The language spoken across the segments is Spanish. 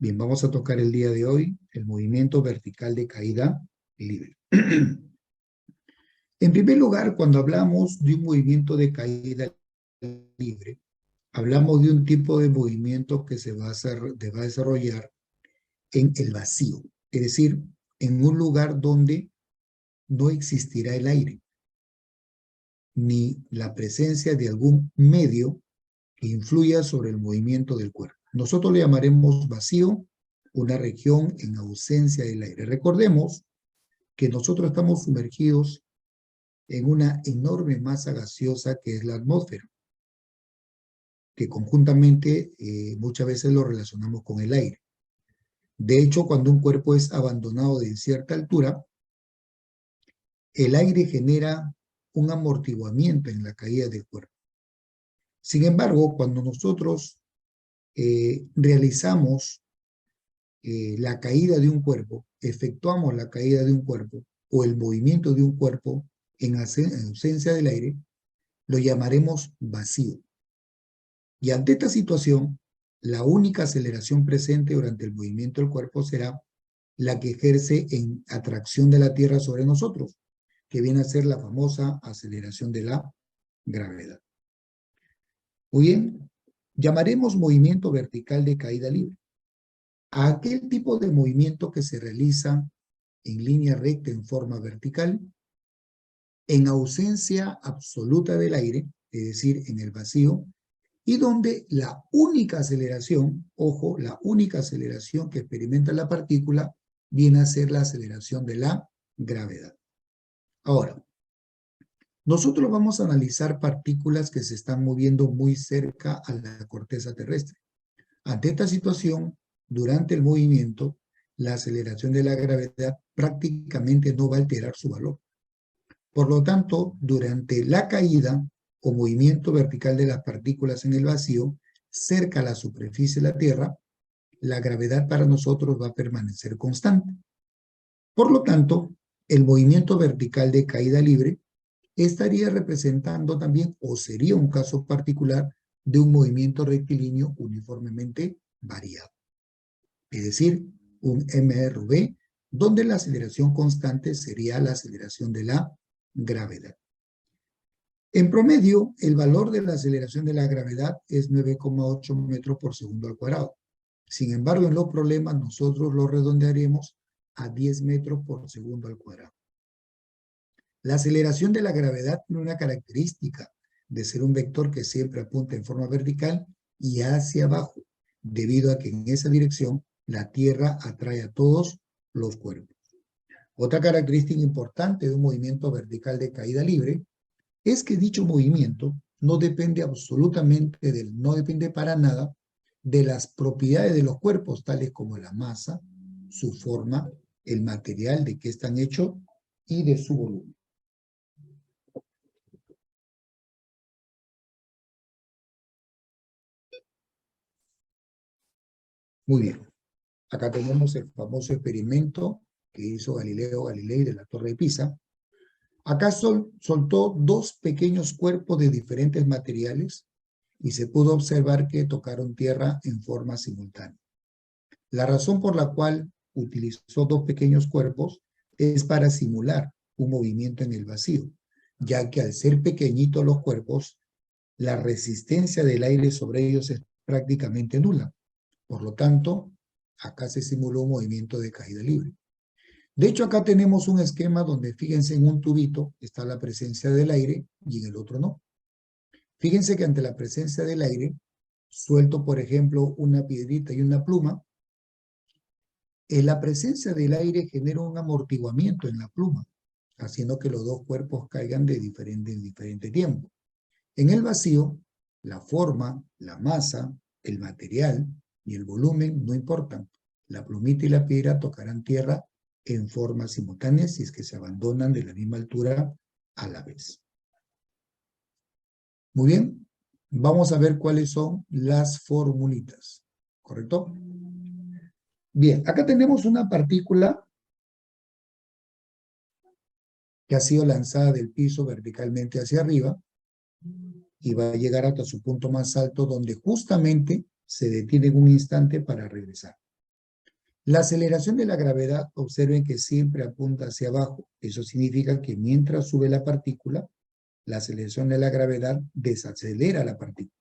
Bien, vamos a tocar el día de hoy el movimiento vertical de caída libre. En primer lugar, cuando hablamos de un movimiento de caída libre, hablamos de un tipo de movimiento que se va a desarrollar en el vacío, es decir, en un lugar donde no existirá el aire, ni la presencia de algún medio que influya sobre el movimiento del cuerpo. Nosotros le llamaremos vacío una región en ausencia del aire. Recordemos que nosotros estamos sumergidos en una enorme masa gaseosa que es la atmósfera, que conjuntamente muchas veces lo relacionamos con el aire. De hecho, cuando un cuerpo es abandonado de cierta altura, el aire genera un amortiguamiento en la caída del cuerpo. Sin embargo, cuando nosotros realizamos la caída de un cuerpo, efectuamos la caída de un cuerpo o el movimiento de un cuerpo en ausencia del aire, lo llamaremos vacío. Y ante esta situación, la única aceleración presente durante el movimiento del cuerpo será la que ejerce en atracción de la Tierra sobre nosotros, que viene a ser la famosa aceleración de la gravedad. Muy bien, llamaremos movimiento vertical de caída libre a aquel tipo de movimiento que se realiza en línea recta en forma vertical, en ausencia absoluta del aire, es decir, en el vacío, y donde la única aceleración, ojo, la única aceleración que experimenta la partícula viene a ser la aceleración de la gravedad. Ahora, nosotros vamos a analizar partículas que se están moviendo muy cerca a la corteza terrestre. Ante esta situación, durante el movimiento, la aceleración de la gravedad prácticamente no va a alterar su valor. Por lo tanto, durante la caída o movimiento vertical de las partículas en el vacío, cerca a la superficie de la Tierra, la gravedad para nosotros va a permanecer constante. Por lo tanto, el movimiento vertical de caída libre estaría representando también, o sería un caso particular, de un movimiento rectilíneo uniformemente variado. Es decir, un MRV, donde la aceleración constante sería la aceleración de la gravedad. En promedio, el valor de la aceleración de la gravedad es 9,8 metros por segundo al cuadrado. Sin embargo, en los problemas nosotros lo redondearemos a 10 metros por segundo al cuadrado. La aceleración de la gravedad tiene una característica de ser un vector que siempre apunta en forma vertical y hacia abajo, debido a que en esa dirección la Tierra atrae a todos los cuerpos. Otra característica importante de un movimiento vertical de caída libre es que dicho movimiento no depende absolutamente no depende para nada de las propiedades de los cuerpos, tales como la masa, su forma, el material de que están hechos y de su volumen. Muy bien. Acá tenemos el famoso experimento que hizo Galileo Galilei de la Torre de Pisa. Acá soltó dos pequeños cuerpos de diferentes materiales y se pudo observar que tocaron tierra en forma simultánea. La razón por la cual utilizó dos pequeños cuerpos es para simular un movimiento en el vacío, ya que al ser pequeñitos los cuerpos, la resistencia del aire sobre ellos es prácticamente nula. Por lo tanto, acá se simuló un movimiento de caída libre. De hecho, acá tenemos un esquema donde, fíjense, en un tubito está la presencia del aire y en el otro no. Fíjense que ante la presencia del aire, suelto, por ejemplo, una piedrita y una pluma, la presencia del aire genera un amortiguamiento en la pluma, haciendo que los dos cuerpos caigan en diferente tiempo. En el vacío, la forma, la masa, el material y el volumen no importan. La plumita y la piedra tocarán tierra en forma simultánea si es que se abandonan de la misma altura a la vez. Muy bien, vamos a ver cuáles son las formulitas, ¿correcto? Bien, acá tenemos una partícula que ha sido lanzada del piso verticalmente hacia arriba y va a llegar hasta su punto más alto donde justamente se detiene en un instante para regresar. La aceleración de la gravedad, observen que siempre apunta hacia abajo. Eso significa que mientras sube la partícula, la aceleración de la gravedad desacelera la partícula.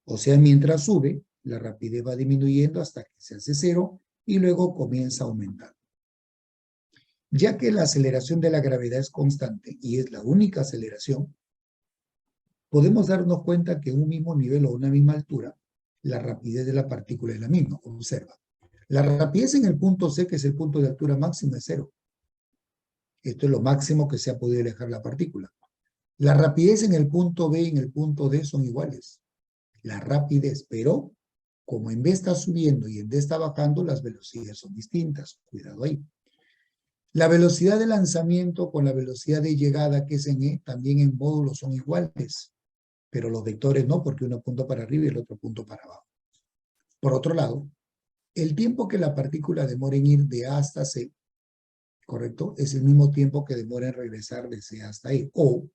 O sea, mientras sube, la rapidez va disminuyendo hasta que se hace cero y luego comienza a aumentar. Ya que la aceleración de la gravedad es constante y es la única aceleración, podemos darnos cuenta que en un mismo nivel o una misma altura, la rapidez de la partícula es la misma. Observa. La rapidez en el punto C, que es el punto de altura máxima, es cero. Esto es lo máximo que se ha podido alejar la partícula. La rapidez en el punto B y en el punto D son iguales. La rapidez, pero como en B está subiendo y en D está bajando, las velocidades son distintas. Cuidado ahí. La velocidad de lanzamiento con la velocidad de llegada, que es en E, también en módulo son iguales. Pero los vectores no, porque uno apunta para arriba y el otro punto para abajo. Por otro lado, el tiempo que la partícula demora en ir de A hasta C, ¿correcto? Es el mismo tiempo que demora en regresar de C hasta E. O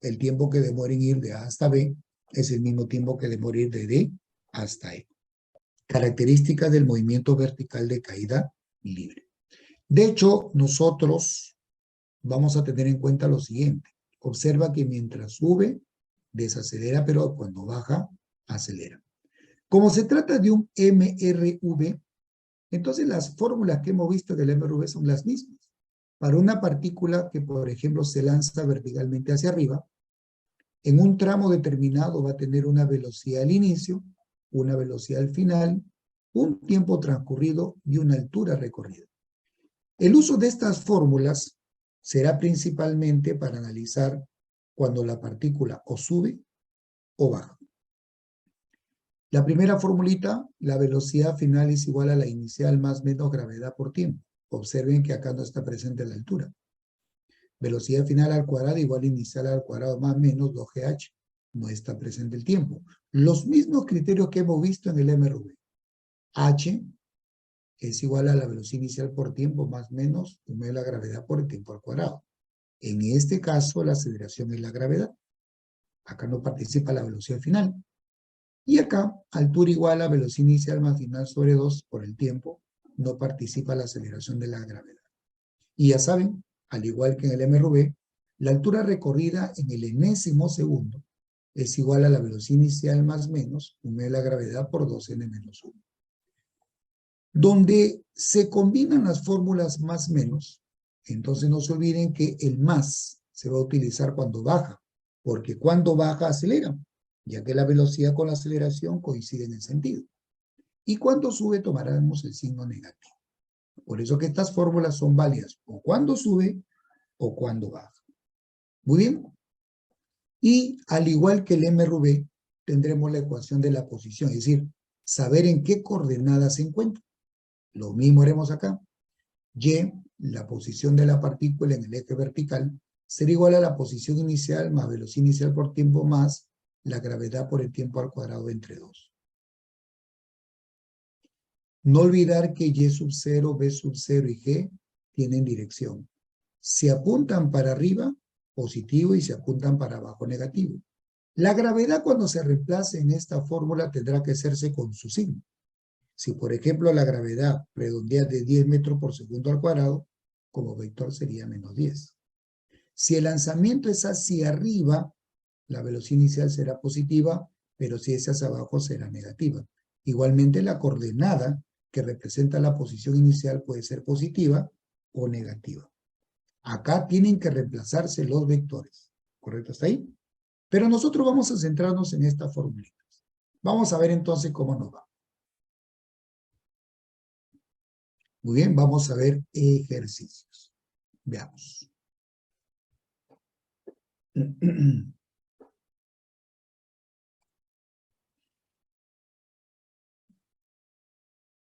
el tiempo que demora en ir de A hasta B es el mismo tiempo que demora en ir de D hasta E. Características del movimiento vertical de caída libre. De hecho, nosotros vamos a tener en cuenta lo siguiente. Observa que mientras sube, desacelera, pero cuando baja, acelera. Como se trata de un MRV, entonces las fórmulas que hemos visto del MRV son las mismas. Para una partícula que, por ejemplo, se lanza verticalmente hacia arriba, en un tramo determinado va a tener una velocidad al inicio, una velocidad al final, un tiempo transcurrido y una altura recorrida. El uso de estas fórmulas será principalmente para analizar cuando la partícula o sube o baja. La primera formulita, la velocidad final es igual a la inicial más menos gravedad por tiempo. Observen que acá no está presente la altura. Velocidad final al cuadrado igual a inicial al cuadrado más menos 2GH. No está presente el tiempo. Los mismos criterios que hemos visto en el MRV. H es igual a la velocidad inicial por tiempo más menos la gravedad por el tiempo al cuadrado. En este caso, la aceleración es la gravedad. Acá no participa la velocidad final. Y acá, altura igual a velocidad inicial más final sobre 2 por el tiempo, no participa la aceleración de la gravedad. Y ya saben, al igual que en el MRV, la altura recorrida en el enésimo segundo es igual a la velocidad inicial más menos de la gravedad por 2n menos 1. Donde se combinan las fórmulas más menos, entonces no se olviden que el más se va a utilizar cuando baja, porque cuando baja acelera, ya que la velocidad con la aceleración coinciden en sentido. Y cuando sube tomaremos el signo negativo. Por eso que estas fórmulas son válidas o cuando sube o cuando baja. Muy bien. Y al igual que el MRV, tendremos la ecuación de la posición, es decir, saber en qué coordenadas se encuentra. Lo mismo haremos acá. Y, la posición de la partícula en el eje vertical, será igual a la posición inicial más velocidad inicial por tiempo más la gravedad por el tiempo al cuadrado entre 2. No olvidar que Y sub 0, B sub 0 y G tienen dirección. Se apuntan para arriba, positivo, y se apuntan para abajo, negativo. La gravedad cuando se reemplace en esta fórmula tendrá que hacerse con su signo. Si, por ejemplo, la gravedad redondea de 10 metros por segundo al cuadrado, como vector sería menos 10. Si el lanzamiento es hacia arriba, la velocidad inicial será positiva, pero si es hacia abajo será negativa. Igualmente, la coordenada que representa la posición inicial puede ser positiva o negativa. Acá tienen que reemplazarse los vectores. ¿Correcto? ¿Está ahí? Pero nosotros vamos a centrarnos en esta formulita. Vamos a ver entonces cómo nos va. Muy bien, vamos a ver ejercicios. Veamos.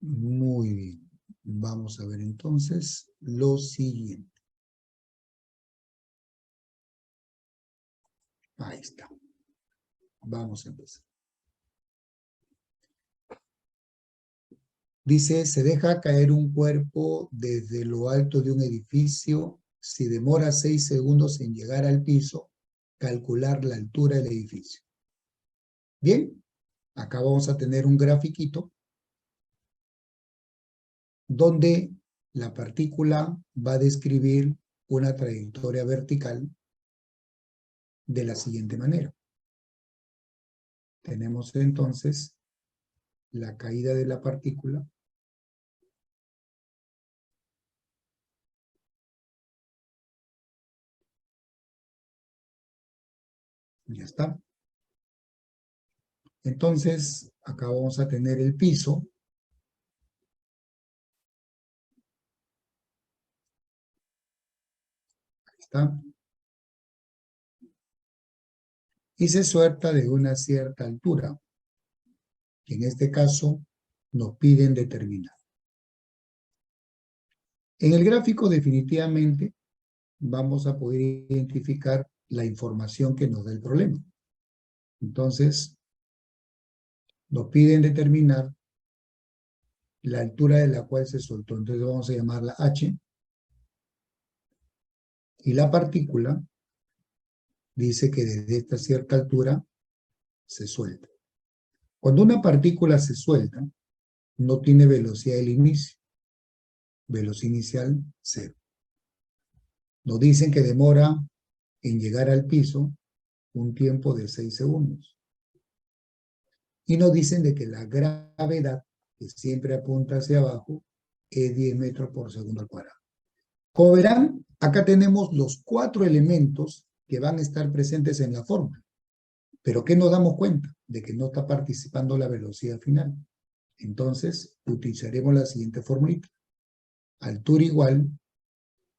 Muy bien. Vamos a ver entonces lo siguiente. Ahí está. Vamos a empezar. Dice, se deja caer un cuerpo desde lo alto de un edificio. Si demora 6 segundos en llegar al piso, calcular la altura del edificio. Bien, acá vamos a tener un grafiquito donde la partícula va a describir una trayectoria vertical de la siguiente manera. Tenemos entonces la caída de la partícula ya está. Entonces, acá vamos a tener el piso. Ahí está. Y se suelta de una cierta altura, que en este caso nos piden determinar. En el gráfico definitivamente vamos a poder identificar la información que nos da el problema. Entonces, nos piden determinar la altura de la cual se soltó. Entonces vamos a llamarla H. Y la partícula dice que desde esta cierta altura se suelta. Cuando una partícula se suelta, no tiene velocidad del inicio. Velocidad inicial, 0. Nos dicen que demora en llegar al piso un tiempo de 6 segundos. Y nos dicen de que la gravedad, que siempre apunta hacia abajo, es 10 metros por segundo al cuadrado. Como verán, acá tenemos los 4 elementos que van a estar presentes en la fórmula. Pero ¿qué nos damos cuenta? De que no está participando la velocidad final. Entonces, utilizaremos la siguiente formulita. Altura igual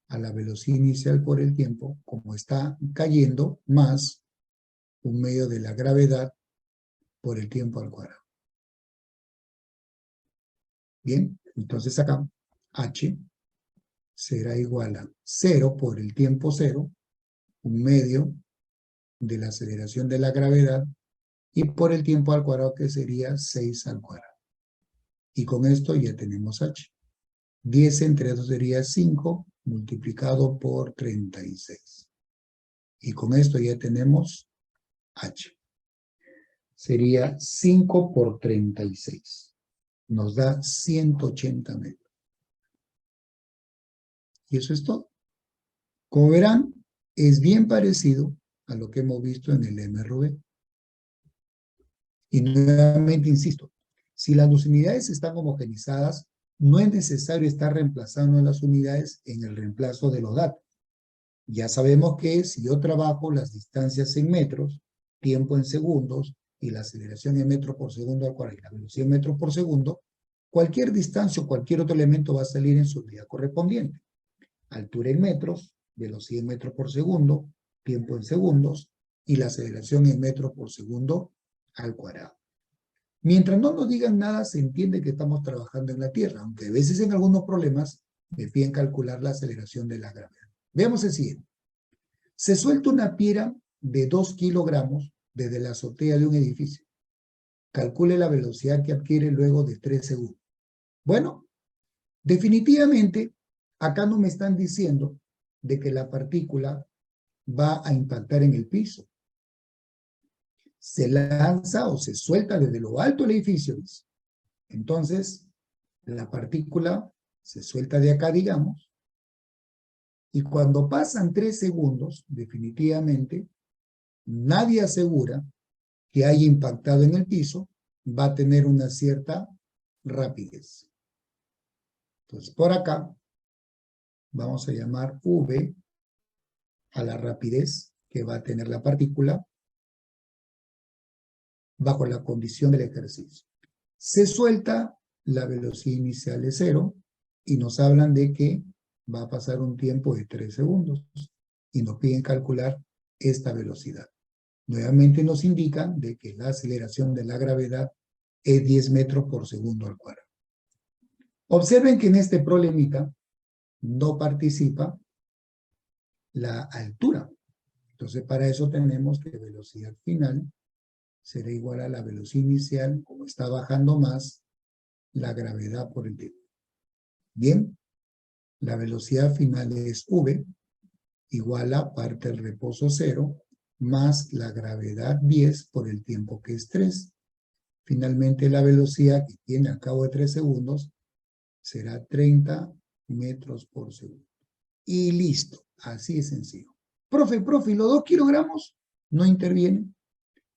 a la velocidad inicial por el tiempo, como está cayendo, más un medio de la gravedad por el tiempo al cuadrado. Bien, entonces acá, h será igual a 0 por el tiempo 0, un medio de la aceleración de la gravedad, y por el tiempo al cuadrado, que sería 6 al cuadrado. Y con esto ya tenemos h. 10 entre 2 sería 5, multiplicado por 36. Y con esto ya tenemos h. Sería 5 por 36. Nos da 180 metros. Y eso es todo. Como verán, es bien parecido a lo que hemos visto en el MRV. Y nuevamente insisto, si las unidades están homogenizadas, no es necesario estar reemplazando las unidades en el reemplazo de los datos. Ya sabemos que si yo trabajo las distancias en metros, tiempo en segundos, y la aceleración en metros por segundo al cuadrado y la velocidad en metros por segundo, cualquier distancia o cualquier otro elemento va a salir en su unidad correspondiente. Altura en metros, velocidad en metros por segundo, tiempo en segundos, y la aceleración en metros por segundo al cuadrado. Mientras no nos digan nada, se entiende que estamos trabajando en la Tierra, aunque a veces en algunos problemas me piden calcular la aceleración de la gravedad. Veamos el siguiente. Se suelta una piedra de 2 kilogramos desde la azotea de un edificio. Calcule la velocidad que adquiere luego de 3 segundos. Bueno, definitivamente, acá no me están diciendo de que la partícula va a impactar en el piso. Se lanza o se suelta desde lo alto del edificio, dice. Entonces, la partícula se suelta de acá, digamos, y cuando pasan 3 segundos, definitivamente, nadie asegura que haya impactado en el piso, va a tener una cierta rapidez. Entonces, por acá, vamos a llamar V a la rapidez que va a tener la partícula bajo la condición del ejercicio. Se suelta, la velocidad inicial es 0, y nos hablan de que va a pasar un tiempo de 3 segundos, y nos piden calcular esta velocidad. Nuevamente nos indican de que la aceleración de la gravedad es 10 metros por segundo al cuadrado. Observen que en este problemita no participa la altura. Entonces, para eso tenemos que velocidad final será igual a la velocidad inicial, como está bajando más, la gravedad por el tiempo. Bien, la velocidad final es V, igual a parte del reposo 0, más la gravedad 10 por el tiempo que es 3. Finalmente, la velocidad que tiene al cabo de 3 segundos será 30 metros por segundo. Y listo, así es sencillo. Profe, ¿y los 2 kilogramos? No intervienen.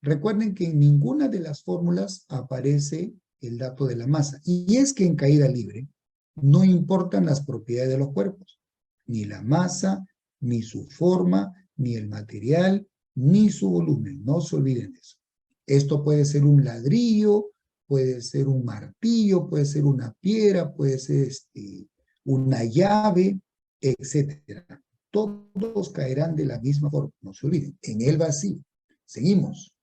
Recuerden que en ninguna de las fórmulas aparece el dato de la masa. Y es que en caída libre no importan las propiedades de los cuerpos, ni la masa, ni su forma, ni el material, ni su volumen. No se olviden de eso. Esto puede ser un ladrillo, puede ser un martillo, puede ser una piedra, puede ser una llave, etcétera. Todos caerán de la misma forma. No se olviden, en el vacío. Seguimos.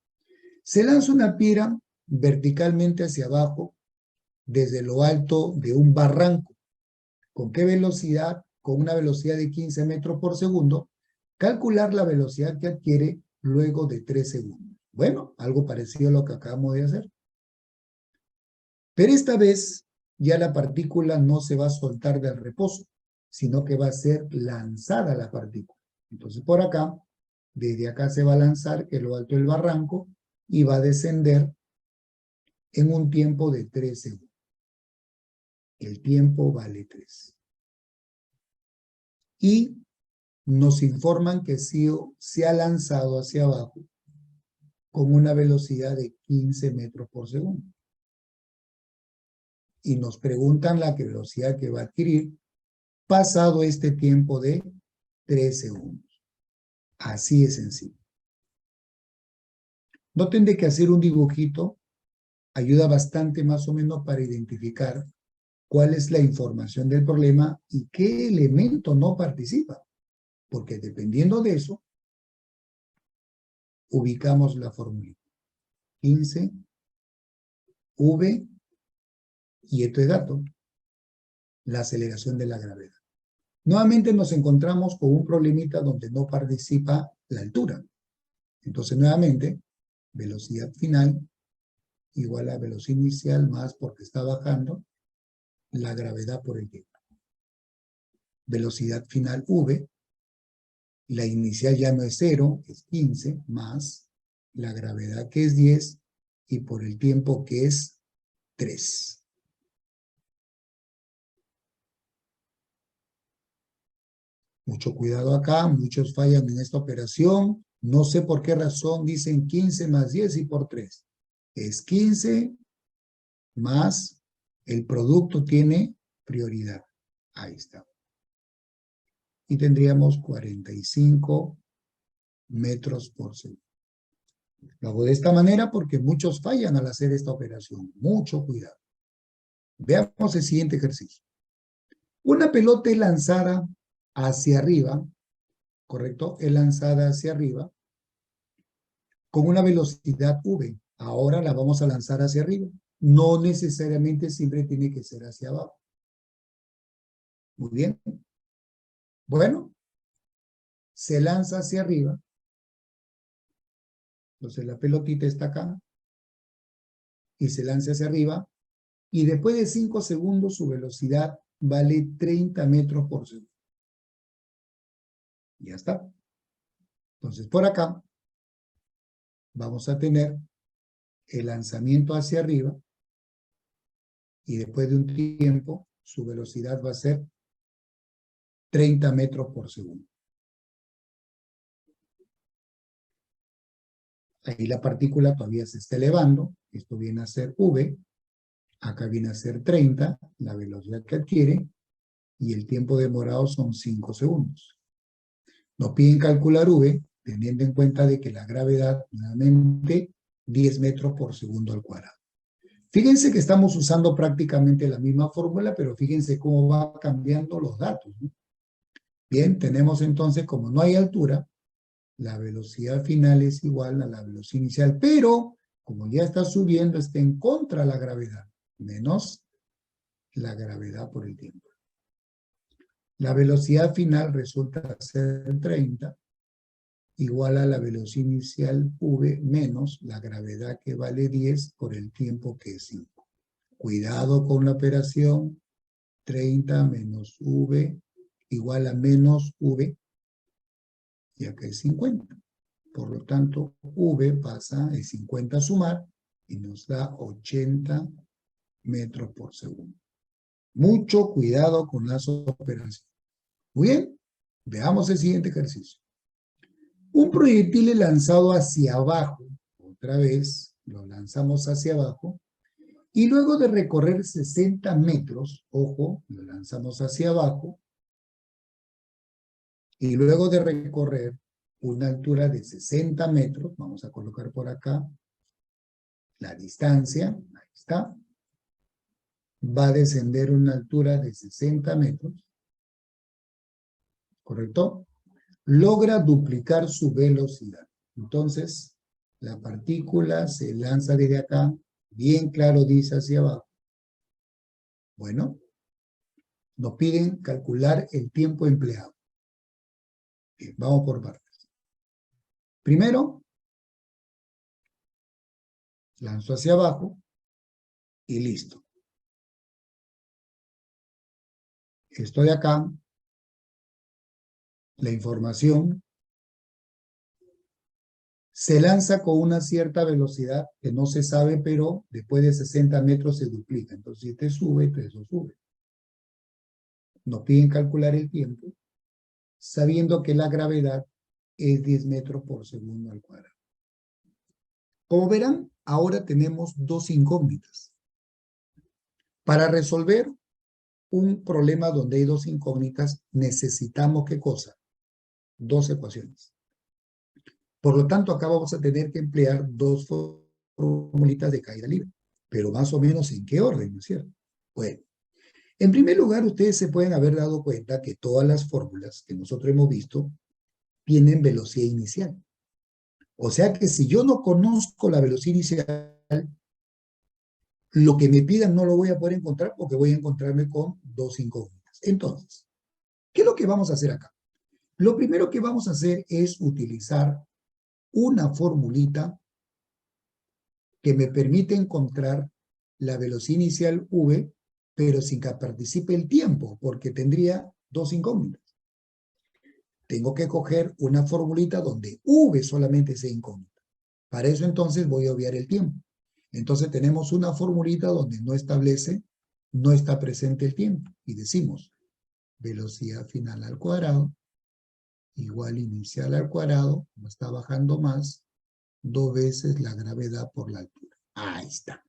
Se lanza una piedra verticalmente hacia abajo desde lo alto de un barranco. ¿Con qué velocidad? Con una velocidad de 15 metros por segundo. Calcular la velocidad que adquiere luego de 3 segundos. Bueno, algo parecido a lo que acabamos de hacer. Pero esta vez ya la partícula no se va a soltar del reposo, sino que va a ser lanzada la partícula. Entonces por acá, desde acá se va a lanzar en lo alto del barranco y va a descender en un tiempo de 3 segundos. El tiempo vale 3. Y nos informan que se ha lanzado hacia abajo con una velocidad de 15 metros por segundo. Y nos preguntan la velocidad que va a adquirir pasado este tiempo de 3 segundos. Así es sencillo. Noten de que hacer un dibujito ayuda bastante más o menos para identificar cuál es la información del problema y qué elemento no participa. Porque dependiendo de eso, ubicamos la fórmula. 15, V, y esto es dato, la aceleración de la gravedad. Nuevamente nos encontramos con un problemita donde no participa la altura. Entonces, nuevamente, velocidad final igual a velocidad inicial más, porque está bajando, la gravedad por el tiempo. Velocidad final V, la inicial ya no es 0, es 15, más la gravedad que es 10, y por el tiempo que es 3. Mucho cuidado acá, muchos fallan en esta operación. No sé por qué razón dicen 15 más 10 y por 3. Es 15 más el producto tiene prioridad. Ahí está. Y tendríamos 45 metros por segundo. Lo hago de esta manera porque muchos fallan al hacer esta operación. Mucho cuidado. Veamos el siguiente ejercicio. Una pelota es lanzada hacia arriba, ¿correcto? Es lanzada hacia arriba con una velocidad v. Ahora la vamos a lanzar hacia arriba. No necesariamente siempre tiene que ser hacia abajo. Muy bien. Bueno, se lanza hacia arriba. Entonces la pelotita está acá. Y se lanza hacia arriba. Y después de 5 segundos su velocidad vale 30 metros por segundo. Ya está. Entonces por acá vamos a tener el lanzamiento hacia arriba. Y después de un tiempo su velocidad va a ser 30 metros por segundo. Ahí la partícula todavía se está elevando. Esto viene a ser V. Acá viene a ser 30, la velocidad que adquiere. Y el tiempo demorado son 5 segundos. Nos piden calcular V, teniendo en cuenta de que la gravedad, nuevamente, 10 metros por segundo al cuadrado. Fíjense que estamos usando prácticamente la misma fórmula, pero fíjense cómo va cambiando los datos, ¿no? Bien, tenemos entonces, como no hay altura, la velocidad final es igual a la velocidad inicial, pero como ya está subiendo, está en contra de la gravedad, menos la gravedad por el tiempo. La velocidad final resulta ser 30, igual a la velocidad inicial v menos la gravedad que vale 10 por el tiempo que es 5. Cuidado con la operación, 30 menos v igual a menos v, y acá es 50. Por lo tanto, V pasa de 50 a sumar y nos da 80 metros por segundo. Mucho cuidado con las operaciones. Muy bien, veamos el siguiente ejercicio. Un proyectil es lanzado hacia abajo, otra vez, lo lanzamos hacia abajo, y luego de recorrer 60 metros, ojo, lo lanzamos hacia abajo, y luego de recorrer una altura de 60 metros, vamos a colocar por acá la distancia, ahí está, va a descender una altura de 60 metros, ¿correcto? Logra duplicar su velocidad. Entonces, la partícula se lanza desde acá, bien claro dice hacia abajo. Bueno, nos piden calcular el tiempo empleado. Bien, vamos por partes. Primero, lanzo hacia abajo y listo. Estoy acá, la información se lanza con una cierta velocidad que no se sabe, pero después de 60 metros se duplica. Entonces, si este sube, eso sube. Nos piden calcular el tiempo, sabiendo que la gravedad es 10 metros por segundo al cuadrado. Como verán, ahora tenemos dos incógnitas. Para resolver un problema donde hay dos incógnitas, necesitamos, ¿qué cosa? Dos ecuaciones. Por lo tanto, acá vamos a tener que emplear dos formulitas de caída libre. Pero más o menos, ¿en qué orden, no es cierto? Bueno, en primer lugar, ustedes se pueden haber dado cuenta que todas las fórmulas que nosotros hemos visto tienen velocidad inicial. O sea que si yo no conozco la velocidad inicial, lo que me pidan no lo voy a poder encontrar porque voy a encontrarme con dos incógnitas. Entonces, ¿qué es lo que vamos a hacer acá? Lo primero que vamos a hacer es utilizar una formulita que me permite encontrar la velocidad inicial v, pero sin que participe el tiempo, porque tendría dos incógnitas. Tengo que coger una formulita donde v solamente sea incógnita. Para eso entonces voy a obviar el tiempo. Entonces tenemos una formulita donde no establece, no está presente el tiempo. Y decimos, velocidad final al cuadrado igual inicial al cuadrado, como está bajando más, 2 veces la gravedad por la altura. Ahí está.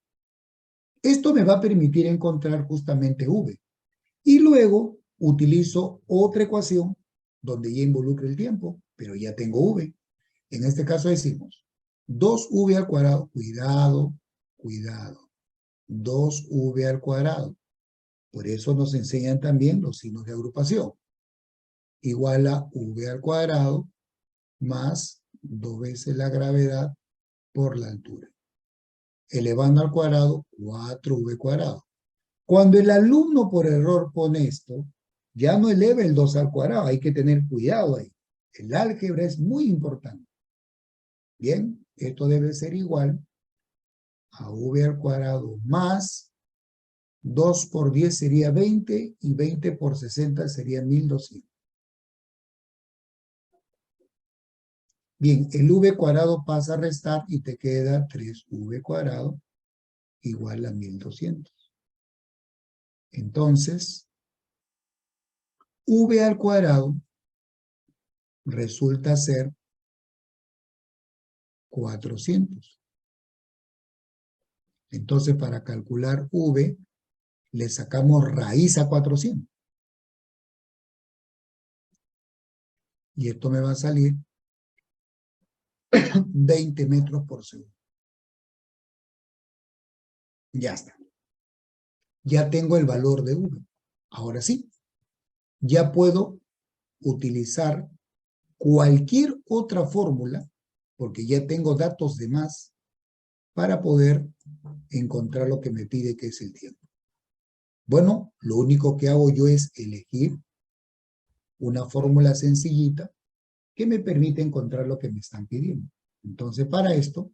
Esto me va a permitir encontrar justamente v. Y luego utilizo otra ecuación donde ya involucre el tiempo, pero ya tengo v. En este caso decimos 2v al cuadrado, cuidado, cuidado, 2v al cuadrado. Por eso nos enseñan también los signos de agrupación. Igual a v al cuadrado más 2 veces la gravedad por la altura. Elevando al cuadrado, 4v cuadrado. Cuando el alumno por error pone esto, ya no eleva el 2 al cuadrado, hay que tener cuidado ahí. El álgebra es muy importante. Bien, esto debe ser igual a v al cuadrado más 2 por 10 sería 20 y 20 por 60 sería 1200. Bien, el v cuadrado pasa a restar y te queda 3v cuadrado igual a 1200. Entonces, v al cuadrado resulta ser 400. Entonces, para calcular v, le sacamos raíz a 400. Y esto me va a salir 20 metros por segundo. Ya está. Ya tengo el valor de v. Ahora sí, ya puedo utilizar cualquier otra fórmula, porque ya tengo datos de más, para poder encontrar lo que me pide, que es el tiempo. Bueno, lo único que hago yo es elegir una fórmula sencillita que me permite encontrar lo que me están pidiendo. Entonces, para esto,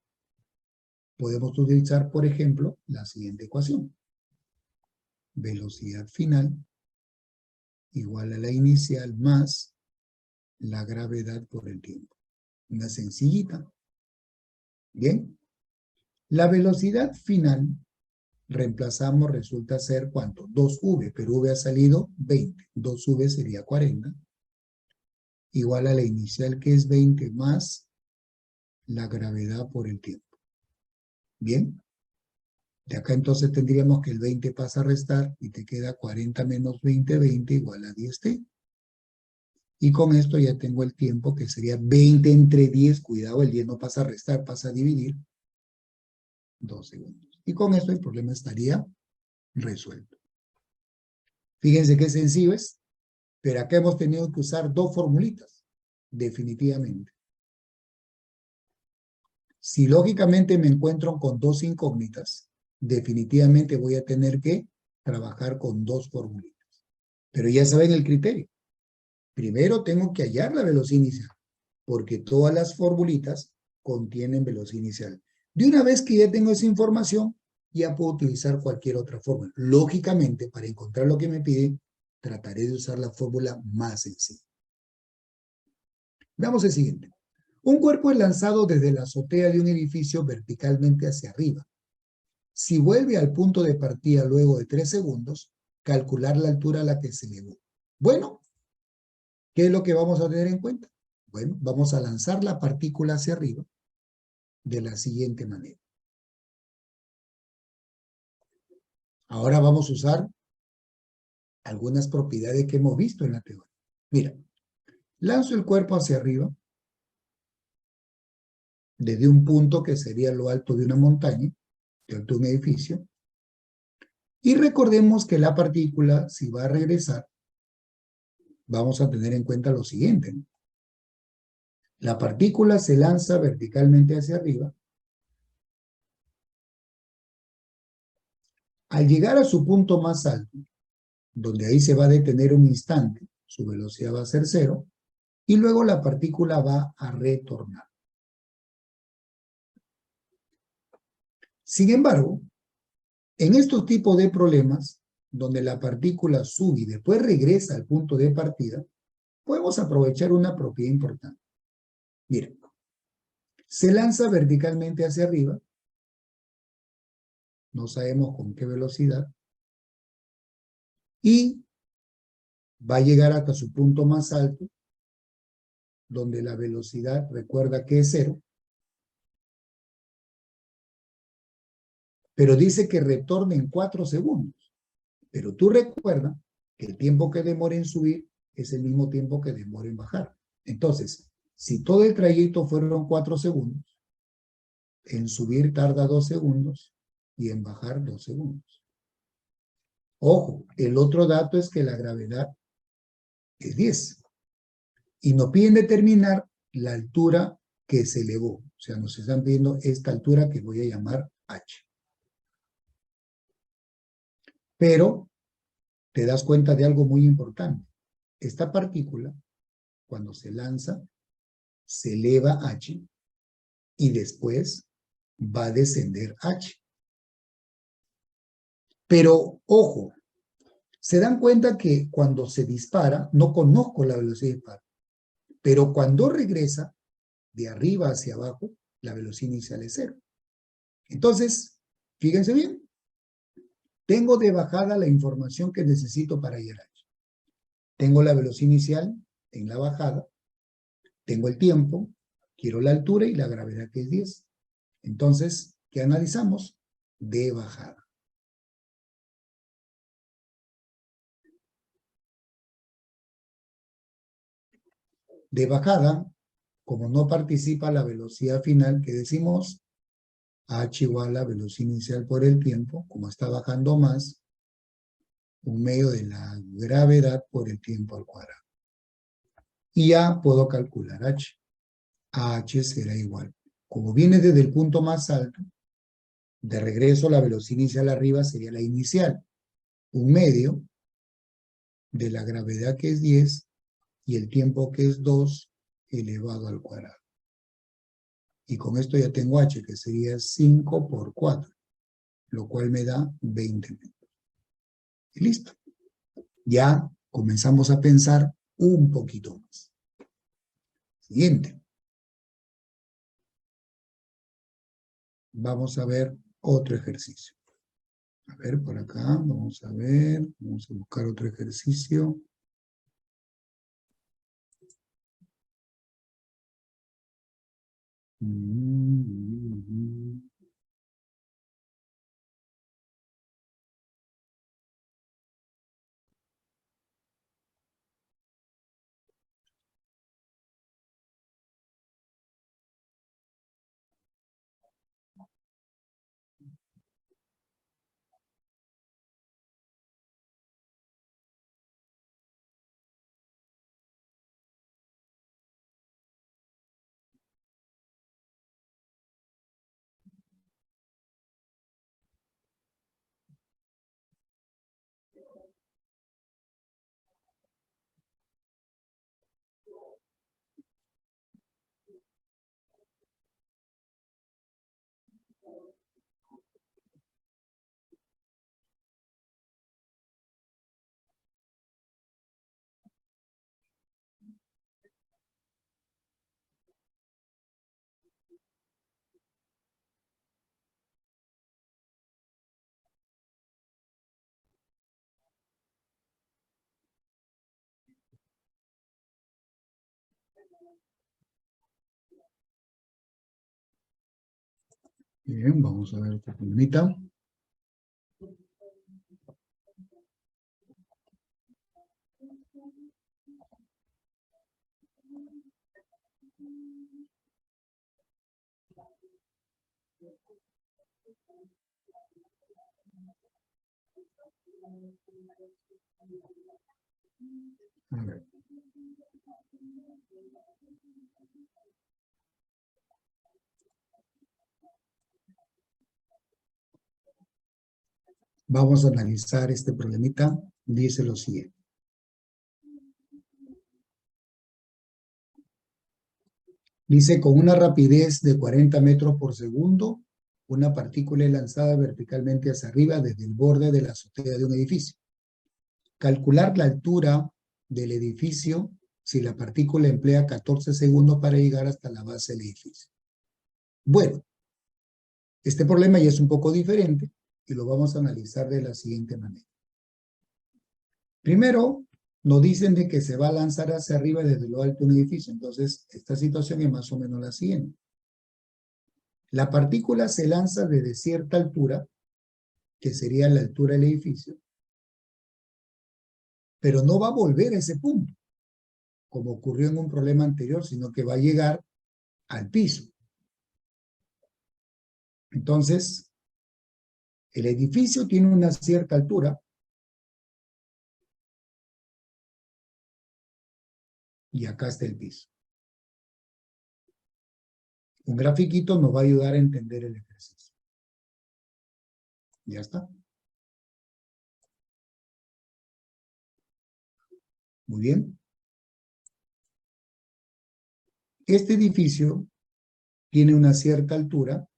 podemos utilizar, por ejemplo, la siguiente ecuación. Velocidad final igual a la inicial más la gravedad por el tiempo. Una sencillita. Bien. La velocidad final reemplazamos, resulta ser ¿cuánto? 2v, pero v ha salido 20. 2v sería 40. Igual a la inicial que es 20 más la gravedad por el tiempo. Bien. De acá entonces tendríamos que el 20 pasa a restar y te queda 40 menos 20, 20 igual a 10t. Y con esto ya tengo el tiempo que sería 20 entre 10. Cuidado, el 10 no pasa a restar, pasa a dividir. 2 segundos. Y con esto el problema estaría resuelto. Fíjense qué sencillo es, pero acá hemos tenido que usar dos formulitas, definitivamente. Si lógicamente me encuentro con dos incógnitas, definitivamente voy a tener que trabajar con dos formulitas. Pero ya saben el criterio. Primero tengo que hallar la velocidad inicial, porque todas las formulitas contienen velocidad inicial. De una vez que ya tengo esa información, ya puedo utilizar cualquier otra fórmula. Lógicamente, para encontrar lo que me pide, trataré de usar la fórmula más sencilla. Veamos el siguiente. Un cuerpo es lanzado desde la azotea de un edificio verticalmente hacia arriba. Si vuelve al punto de partida luego de 3 segundos, calcular la altura a la que se elevó. Bueno, ¿qué es lo que vamos a tener en cuenta? Bueno, vamos a lanzar la partícula hacia arriba de la siguiente manera. Ahora vamos a usar algunas propiedades que hemos visto en la teoría. Mira, lanzo el cuerpo hacia arriba desde un punto que sería lo alto de una montaña, de alto de un edificio, y recordemos que la partícula, si va a regresar, vamos a tener en cuenta lo siguiente, ¿no? La partícula se lanza verticalmente hacia arriba. Al llegar a su punto más alto, donde ahí se va a detener un instante, su velocidad va a ser 0, y luego la partícula va a retornar. Sin embargo, en estos tipos de problemas, donde la partícula sube y después regresa al punto de partida, podemos aprovechar una propiedad importante. Miren, se lanza verticalmente hacia arriba, no sabemos con qué velocidad, y va a llegar hasta su punto más alto, donde la velocidad, recuerda que es 0, pero dice que retorne en 4 segundos. Pero tú recuerda que el tiempo que demora en subir es el mismo tiempo que demora en bajar. Entonces, si todo el trayecto fueron 4 segundos, en subir tarda 2 segundos y en bajar 2 segundos. Ojo, el otro dato es que la gravedad es 10. Y nos piden determinar la altura que se elevó. O sea, nos están pidiendo esta altura que voy a llamar h. Pero te das cuenta de algo muy importante. Esta partícula, cuando se lanza, se eleva h y después va a descender h. Pero, ojo, se dan cuenta que cuando se dispara, no conozco la velocidad de disparo, pero cuando regresa de arriba hacia abajo, la velocidad inicial es 0. Entonces, fíjense bien, tengo de bajada la información que necesito para llegar a h. Tengo la velocidad inicial en la bajada, tengo el tiempo, quiero la altura y la gravedad que es 10. Entonces, ¿qué analizamos? De bajada. De bajada, como no participa la velocidad final, que decimos h igual a velocidad inicial por el tiempo, como está bajando más, un medio de la gravedad por el tiempo al cuadrado. Y ya puedo calcular h. h será igual. Como viene desde el punto más alto, de regreso la velocidad inicial arriba sería la inicial. Un medio de la gravedad que es 10 y el tiempo que es 2 elevado al cuadrado. Y con esto ya tengo h, que sería 5 por 4, lo cual me da 20 metros. Y listo. Ya comenzamos a pensar un poquito más. Siguiente. Vamos a ver otro ejercicio. A ver, por acá, vamos a ver, vamos a buscar otro ejercicio. Bien, vamos a ver otro problemita. A ver. Vamos a analizar este problemita. Dice lo siguiente. Dice, con una rapidez de 40 metros por segundo, una partícula es lanzada verticalmente hacia arriba desde el borde de la azotea de un edificio. Calcular la altura del edificio si la partícula emplea 14 segundos para llegar hasta la base del edificio. Bueno, este problema ya es un poco diferente y lo vamos a analizar de la siguiente manera. Primero, nos dicen de que se va a lanzar hacia arriba desde lo alto de un edificio. Entonces, esta situación es más o menos la siguiente. La partícula se lanza desde cierta altura, que sería la altura del edificio, pero no va a volver a ese punto, como ocurrió en un problema anterior, sino que va a llegar al piso. Entonces, el edificio tiene una cierta altura y acá está el piso. Un grafiquito nos va a ayudar a entender el ejercicio. Ya está. Muy bien. Este edificio tiene una cierta altura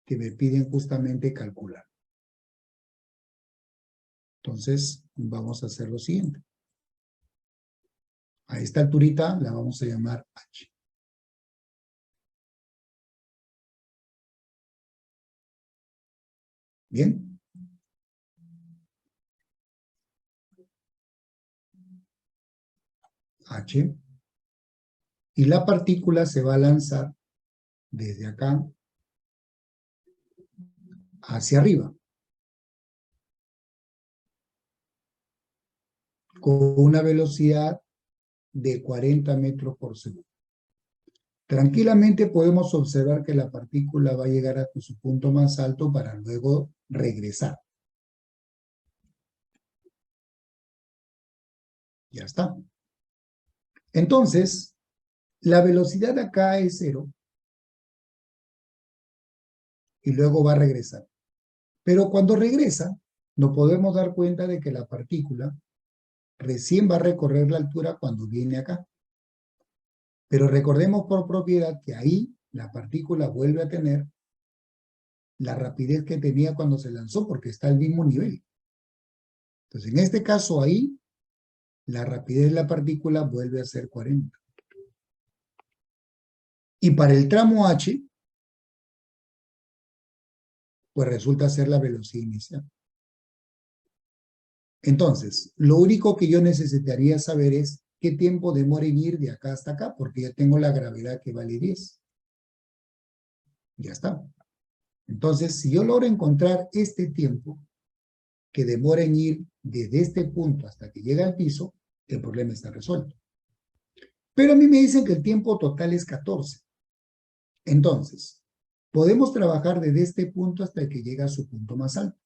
que me piden justamente calcular. Entonces, vamos a hacer lo siguiente. A esta alturita la vamos a llamar H. ¿Bien? H. Y la partícula se va a lanzar desde acá hacia arriba, con una velocidad de 40 metros por segundo. Tranquilamente podemos observar que la partícula va a llegar hasta su punto más alto para luego regresar. Ya está. Entonces, la velocidad acá es 0 y luego va a regresar. Pero cuando regresa, nos podemos dar cuenta de que la partícula recién va a recorrer la altura cuando viene acá. Pero recordemos por propiedad que ahí la partícula vuelve a tener la rapidez que tenía cuando se lanzó porque está al mismo nivel. Entonces, en este caso ahí, la rapidez de la partícula vuelve a ser 40. Y para el tramo H, pues resulta ser la velocidad inicial. Entonces, lo único que yo necesitaría saber es qué tiempo demora en ir de acá hasta acá, porque ya tengo la gravedad que vale 10. Ya está. Entonces, si yo logro encontrar este tiempo que demora en ir desde este punto hasta que llega al piso, el problema está resuelto. Pero a mí me dicen que el tiempo total es 14. Entonces, podemos trabajar desde este punto hasta que llega a su punto más alto.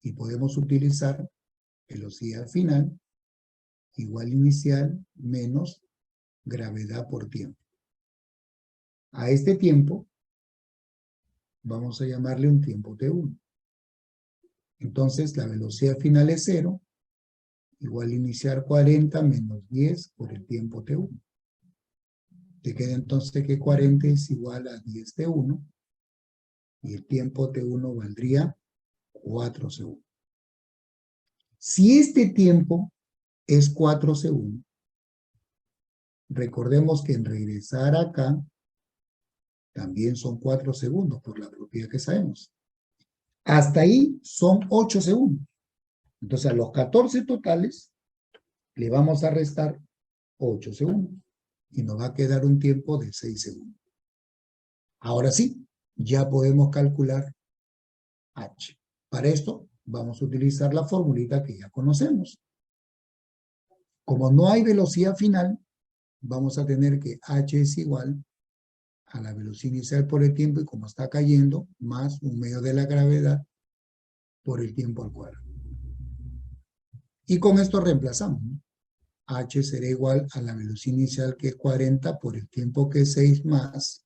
Y podemos utilizar velocidad final igual inicial menos gravedad por tiempo. A este tiempo vamos a llamarle un tiempo T1. Entonces la velocidad final es 0, igual iniciar 40 menos 10 por el tiempo T1. Te queda entonces que 40 es igual a 10 T1 y el tiempo T1 valdría 4 segundos. Si este tiempo es 4 segundos, recordemos que en regresar acá también son 4 segundos por la propiedad que sabemos. Hasta ahí son 8 segundos. Entonces a los 14 totales le vamos a restar 8 segundos y nos va a quedar un tiempo de 6 segundos. Ahora sí, ya podemos calcular h. Para esto vamos a utilizar la formulita que ya conocemos. Como no hay velocidad final, vamos a tener que h es igual a la velocidad inicial por el tiempo y como está cayendo, más un medio de la gravedad por el tiempo al cuadrado. Y con esto reemplazamos, ¿no? H será igual a la velocidad inicial que es 40 por el tiempo que es 6 más